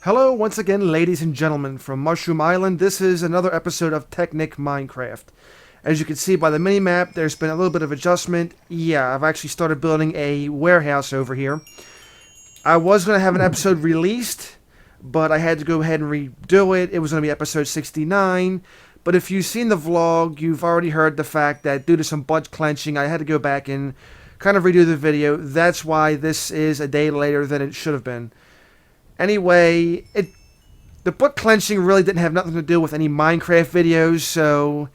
Hello once again, ladies and gentlemen, from Mushroom Island. This is another episode of Technic Minecraft. As you can see by the mini-map, there's been a little bit of adjustment. Yeah, I've actually started building a warehouse over here. I was going to have an episode released, but I had to go ahead and redo it. It was going to be episode 69. But if you've seen the vlog, you've already heard the fact that due to some butt clenching, I had to go back and kind of redo the video. That's why this is a day later than it should have been. Anyway, the butt clenching really didn't have nothing to do with any Minecraft videos, so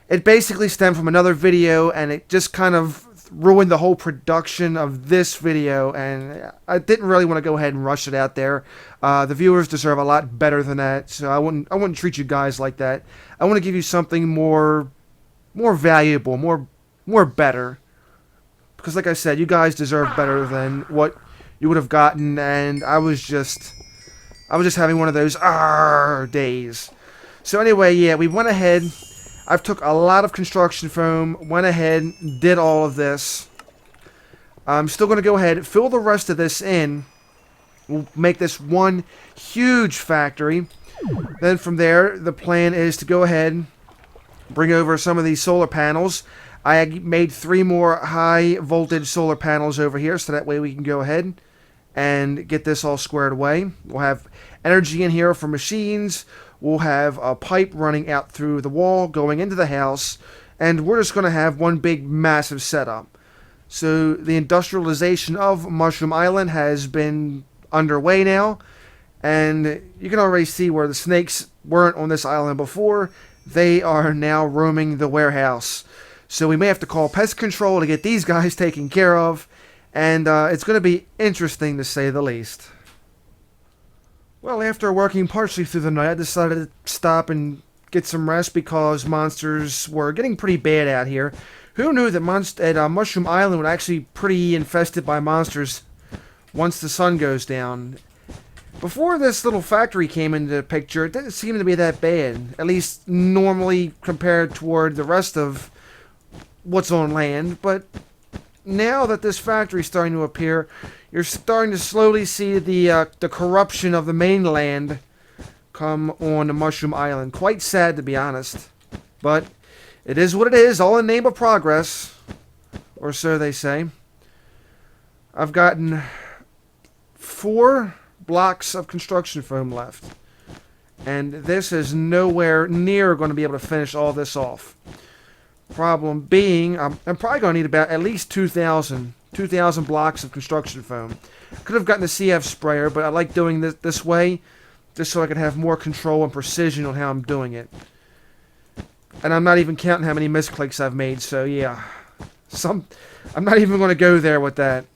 it basically stemmed from another video, and it just kind of ruined the whole production of this video, and I didn't really want to go ahead and rush it out there. The viewers deserve a lot better than that, so I wouldn't treat you guys like that. I want to give you something more valuable, more better, because like I said, you guys deserve better than what you would have gotten, and I was just having one of those days. So anyway, yeah, we went ahead. I've took a lot of construction foam, went ahead, did all of this. I'm still going to go ahead, fill the rest of this in. We'll make this one huge factory. Then from there, the plan is to go ahead, bring over some of these solar panels. I made 3 more high voltage solar panels over here, so that way we can go ahead and get this all squared away. We'll have energy in here for machines. We'll have a pipe running out through the wall going into the house, and we're just going to have one big massive setup. So the industrialization of Mushroom Island has been underway now, and you can already see where the snakes weren't on this island before. They are now roaming the warehouse. So we may have to call pest control to get these guys taken care of. And it's going to be interesting, to say the least. Well, after working partially through the night, I decided to stop and get some rest because monsters were getting pretty bad out here. Who knew that Mushroom Island would actually be pretty infested by monsters once the sun goes down? Before this little factory came into the picture, it didn't seem to be that bad. At least normally compared toward the rest of what's on land, but now that this factory is starting to appear, you're starting to slowly see the corruption of the mainland come on Mushroom Island. Quite sad, to be honest. But it is what it is, all in the name of progress. Or so they say. I've gotten 4 blocks of construction foam left. And this is nowhere near going to be able to finish all this off. Problem being, I'm probably going to need about at least 2,000 blocks of construction foam. Could have gotten the CF sprayer, but I like doing this way just so I can have more control and precision on how I'm doing it. And I'm not even counting how many misclicks I've made, so yeah. I'm not even going to go there with that.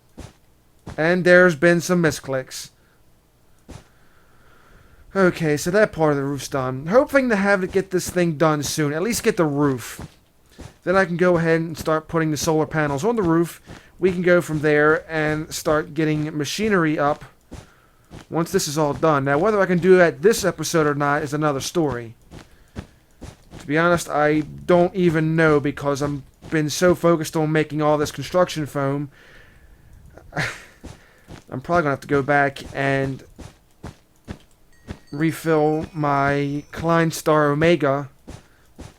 And there's been some misclicks. Okay, so that part of the roof's done. Hoping to have to get this thing done soon. At least get the roof. Then I can go ahead and start putting the solar panels on the roof. We can go from there and start getting machinery up once this is all done. Now, whether I can do that this episode or not is another story. To be honest, I don't even know because I've been so focused on making all this construction foam. I'm probably going to have to go back and refill my Klein Star Omega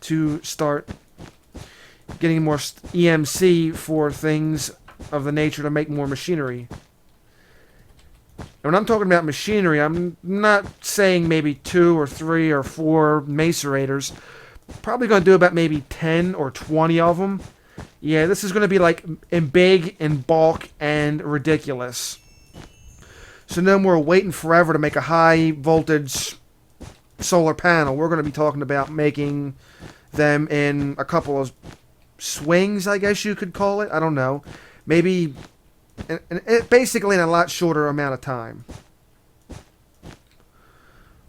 to start getting more EMC for things of the nature to make more machinery. And when I'm talking about machinery, I'm not saying maybe 2 or 3 or 4 macerators. Probably going to do about maybe 10 or 20 of them. Yeah, this is going to be like in big, in bulk, and ridiculous. So no more waiting forever to make a high voltage solar panel. We're going to be talking about making them in a couple of swings, I guess you could call it. I don't know. Maybe basically in a lot shorter amount of time.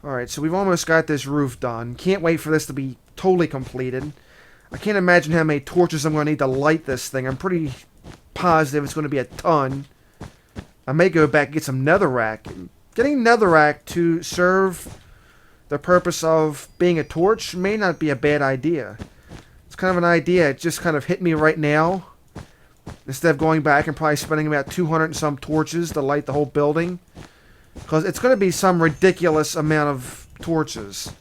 Alright, so we've almost got this roof done. Can't wait for this to be totally completed. I can't imagine how many torches I'm going to need to light this thing. I'm pretty positive it's going to be a ton. I may go back and get some netherrack. Getting netherrack to serve the purpose of being a torch may not be a bad idea. Kind of an idea. It just kind of hit me right now. Instead of going back and probably spending about 200 and some torches to light the whole building. Because it's going to be some ridiculous amount of torches.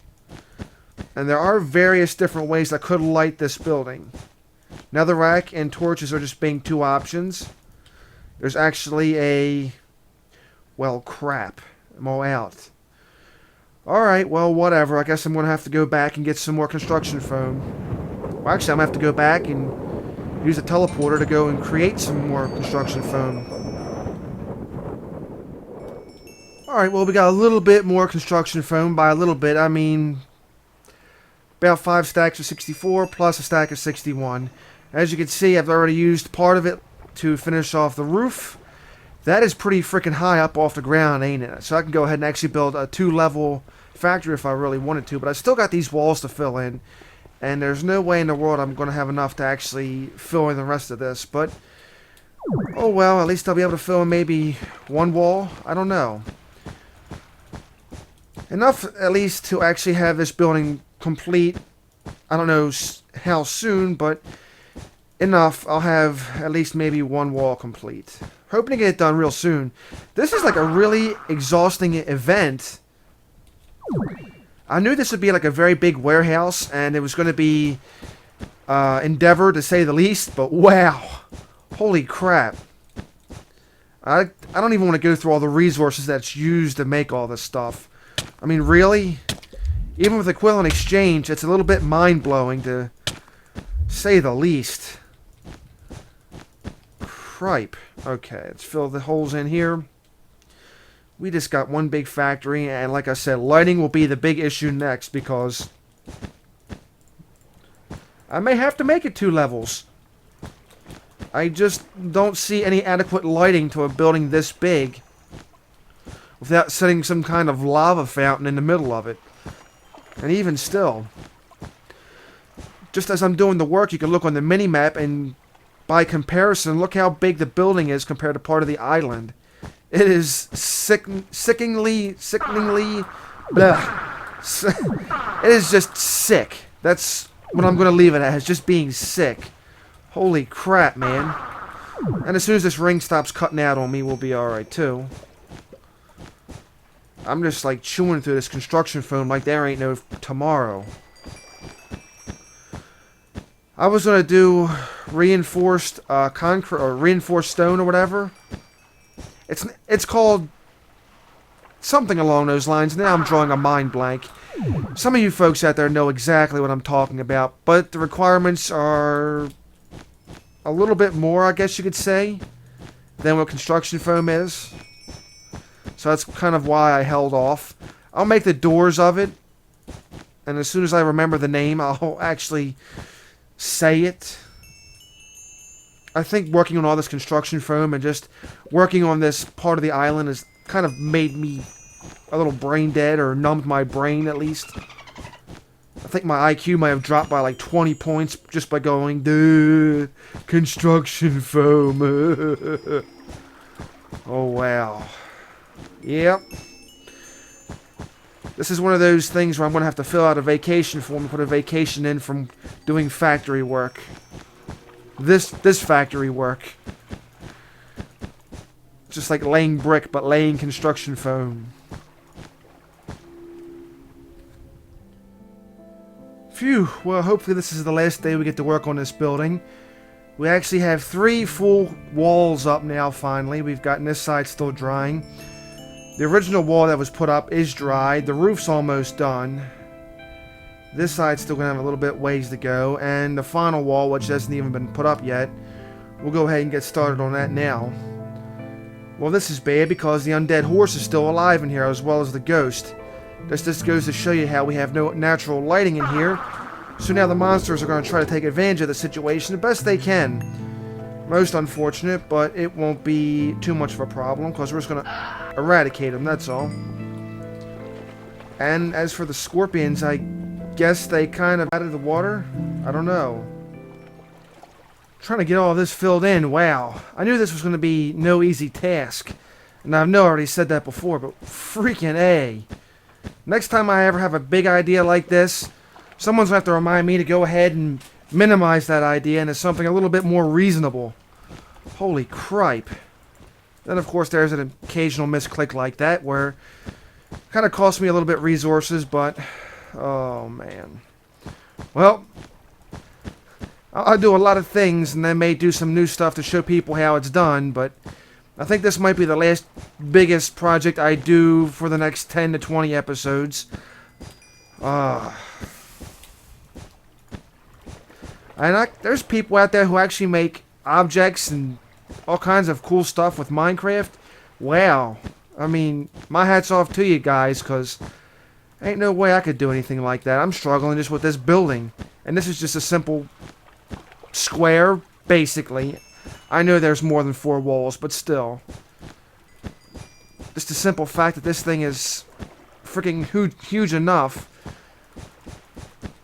And there are various different ways I could light this building. Netherrack and torches are just being two options. There's actually a... Well, crap. I'm all out. Alright, well, whatever. I guess I'm going to have to go back and get some more construction foam. Well, actually, I'm going to have to go back and use a teleporter to go and create some more construction foam. Alright, well, we got a little bit more construction foam. By a little bit, I mean about 5 stacks of 64 plus a stack of 61. As you can see, I've already used part of it to finish off the roof. That is pretty freaking high up off the ground, ain't it? So I can go ahead and actually build a 2-level factory if I really wanted to. But I still got these walls to fill in. And there's no way in the world I'm going to have enough to actually fill in the rest of this. But, oh well, at least I'll be able to fill in maybe one wall. I don't know. Enough, at least, to actually have this building complete. I don't know how soon, but enough. I'll have at least maybe one wall complete. Hoping to get it done real soon. This is like a really exhausting event. I knew this would be like a very big warehouse, and it was going to be endeavor to say the least, but wow. Holy crap. I don't even want to go through all the resources that's used to make all this stuff. I mean, really? Even with equivalent exchange, it's a little bit mind-blowing to say the least. Cripe. Okay, let's fill the holes in here. We just got one big factory, and like I said, lighting will be the big issue next, because I may have to make it 2 levels. I just don't see any adequate lighting to a building this big without setting some kind of lava fountain in the middle of it. And even still, just as I'm doing the work, you can look on the mini-map, and by comparison, look how big the building is compared to part of the island. It is sickeningly, bleh. It is just sick. That's what I'm going to leave it as, just being sick. Holy crap, man. And as soon as this ring stops cutting out on me, we'll be alright, too. I'm just, like, chewing through this construction foam like there ain't no tomorrow. I was going to do reinforced concrete, or reinforced stone, or whatever. It's called something along those lines. Now I'm drawing a mind blank. Some of you folks out there know exactly what I'm talking about, but the requirements are a little bit more, I guess you could say, than what construction foam is. So that's kind of why I held off. I'll make the doors of it, and as soon as I remember the name, I'll actually say it. I think working on all this construction foam and just working on this part of the island has kind of made me a little brain dead, or numbed my brain at least. I think my IQ might have dropped by like 20 points just by going, duh, construction foam. Oh, wow. Yep. This is one of those things where I'm going to have to fill out a vacation form and put a vacation in from doing factory work. This factory work. Just like laying brick, but laying construction foam. Phew, well, hopefully this is the last day we get to work on this building. We actually have 3 full walls up now, finally. We've gotten this side still drying. The original wall that was put up is dry. The roof's almost done. This side's still going to have a little bit ways to go. And the final wall, which hasn't even been put up yet, we'll go ahead and get started on that now. Well, this is bad because the undead horse is still alive in here, as well as the ghost. This goes to show you how we have no natural lighting in here. So now the monsters are going to try to take advantage of the situation the best they can. Most unfortunate, but it won't be too much of a problem because we're just going to eradicate them, that's all. And as for the scorpions, I guess they kind of out of the water? I don't know. Trying to get all this filled in, wow. I knew this was going to be no easy task. And I know I already said that before, but freaking A. Next time I ever have a big idea like this, someone's going to have to remind me to go ahead and minimize that idea into something a little bit more reasonable. Holy cripe. Then, of course, there's an occasional misclick like that where it kind of costs me a little bit resources, but oh man. Well, I'll do a lot of things, and then may do some new stuff to show people how it's done, but I think this might be the last biggest project I do for the next 10 to 20 episodes. There's people out there who actually make objects and all kinds of cool stuff with Minecraft. Wow. I mean, my hat's off to you guys, because ain't no way I could do anything like that. I'm struggling just with this building. And this is just a simple square, basically. I know there's more than 4 walls, but still. Just the simple fact that this thing is freaking huge enough.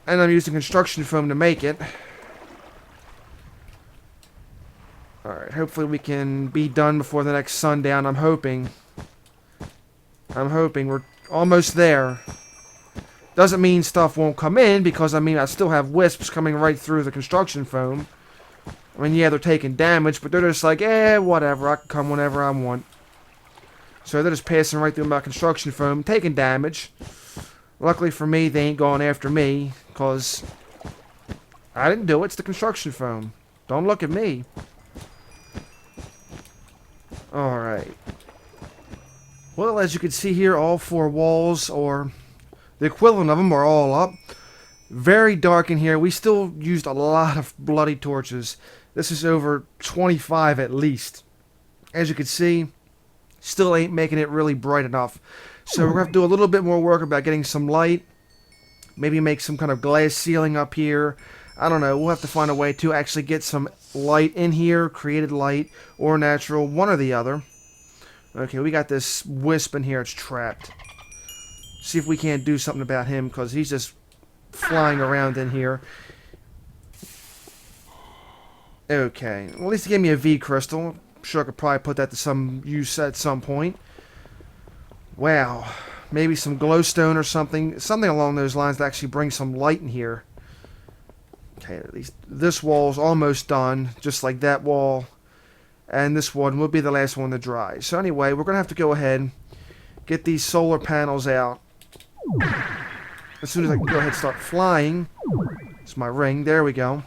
And I'm using construction foam to make it. Alright, hopefully we can be done before the next sundown. I'm hoping. We're almost there. Doesn't mean stuff won't come in, because, I mean, I still have wisps coming right through the construction foam. I mean, yeah, they're taking damage, but they're just like, whatever, I can come whenever I want. So they're just passing right through my construction foam, taking damage. Luckily for me, they ain't going after me, because I didn't do it. It's the construction foam. Don't look at me. Alright. Well, as you can see here, all 4 walls, or the equivalent of them, are all up. Very dark in here. We still used a lot of bloody torches. This is over 25 at least. As you can see, still ain't making it really bright enough. So we're going to have to do a little bit more work about getting some light. Maybe make some kind of glass ceiling up here. I don't know. We'll have to find a way to actually get some light in here. Created light or natural. One or the other. Okay, we got this wisp in here. It's trapped. See if we can't do something about him, because he's just flying around in here. Okay. Well, at least he gave me a V crystal. I'm sure I could probably put that to some use at some point. Wow. Maybe some glowstone or something. Something along those lines to actually bring some light in here. Okay, at least this wall's almost done. Just like that wall. And this one will be the last one to dry. So anyway, we're going to have to go ahead, get these solar panels out. As soon as I can go ahead and start flying. It's my ring. There we go.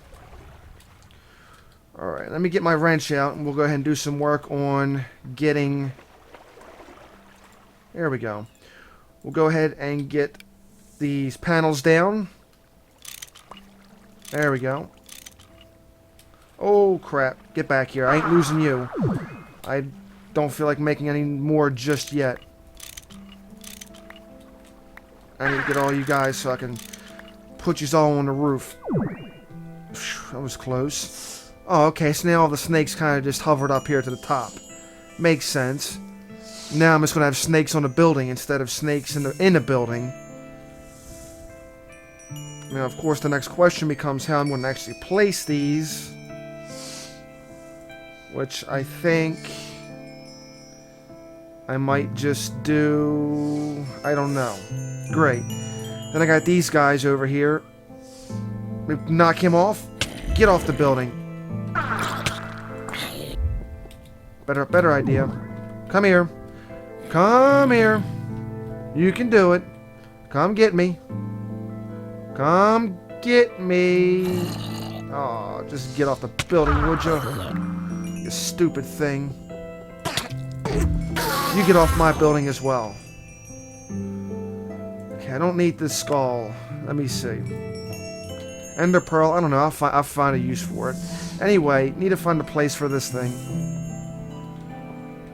Alright, let me get my wrench out, and we'll go ahead and do some work on getting... There we go. We'll go ahead and get these panels down. There we go. Oh, crap. Get back here. I ain't losing you. I don't feel like making any more just yet. I need to get all you guys so I can put you all on the roof. That was close. Oh, okay. So now all the snakes kind of just hovered up here to the top. Makes sense. Now I'm just going to have snakes on the building instead of snakes in the building. Now, of course, the next question becomes how I'm going to actually place these. Which I think I might just do... I don't know. Great. Then I got these guys over here. Knock him off. Get off the building. Better idea. Come here. Come here. You can do it. Come get me. Come get me. Oh, just get off the building, would you? You stupid thing. You get off my building as well. Okay, I don't need this skull. Let me see. Ender Pearl, I don't know. I'll find a use for it. Anyway, need to find a place for this thing.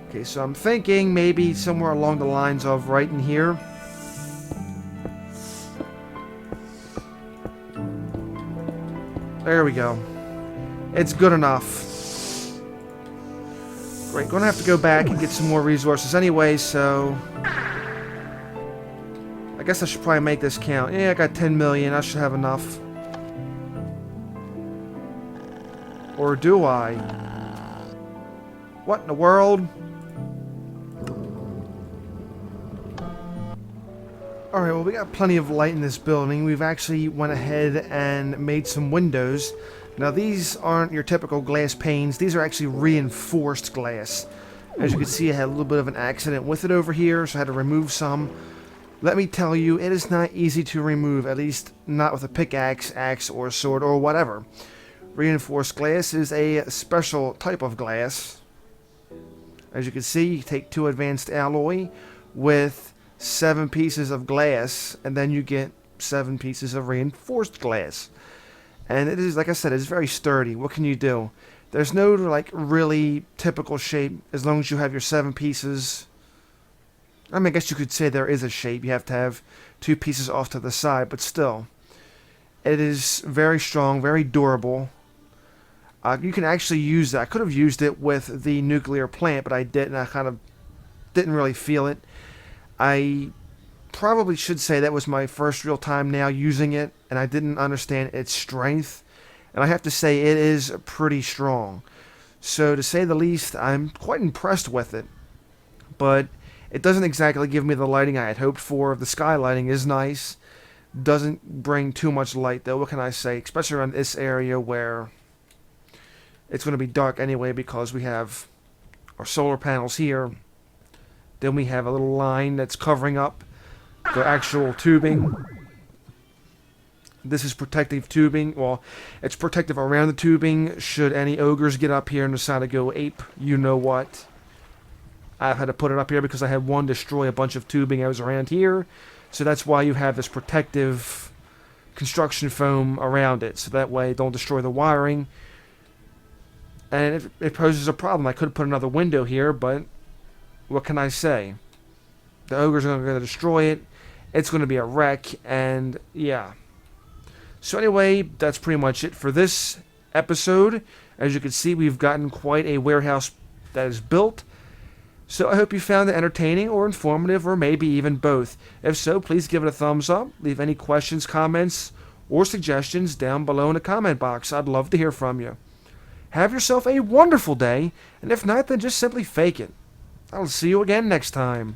Okay, so I'm thinking maybe somewhere along the lines of right in here. There we go. It's good enough. Great, gonna have to go back and get some more resources anyway, so... I guess I should probably make this count. Yeah, I got 10 million. I should have enough. Or do I? What in the world? Alright, well, we got plenty of light in this building. We've actually went ahead and made some windows. Now, these aren't your typical glass panes. These are actually reinforced glass. As you can see, I had a little bit of an accident with it over here, so I had to remove some. Let me tell you, it is not easy to remove, at least not with a pickaxe, axe, or a sword, or whatever. Reinforced glass is a special type of glass. As you can see, you take 2 advanced alloy with 7 pieces of glass, and then you get 7 pieces of reinforced glass. And it is, like I said, it's very sturdy. What can you do? There's no, like, really typical shape as long as you have your 7 pieces. I mean, I guess you could say there is a shape. You have to have 2 pieces off to the side, but still. It is very strong, very durable. You can actually use that. I could have used it with the nuclear plant, but I didn't. I kind of didn't really feel it. I probably should say that was my first real time now using it, and I didn't understand its strength. And I have to say, it is pretty strong. So, to say the least, I'm quite impressed with it. But it doesn't exactly give me the lighting I had hoped for. The sky lighting is nice. Doesn't bring too much light, though. What can I say? Especially around this area where it's going to be dark anyway, because we have our solar panels here. Then we have a little line that's covering up the actual tubing. This is protective tubing. Well, it's protective around the tubing. Should any ogres get up here and decide to go ape, you know what. I've had to put it up here because I had one destroy a bunch of tubing that was around here. So that's why you have this protective construction foam around it. So that way it don't destroy the wiring. And if it poses a problem, I could have put another window here, but what can I say? The ogres are going to destroy it. It's going to be a wreck, and yeah. So anyway, that's pretty much it for this episode. As you can see, we've gotten quite a warehouse that is built. So I hope you found it entertaining or informative, or maybe even both. If so, please give it a thumbs up. Leave any questions, comments, or suggestions down below in the comment box. I'd love to hear from you. Have yourself a wonderful day, and if not, then just simply fake it. I'll see you again next time.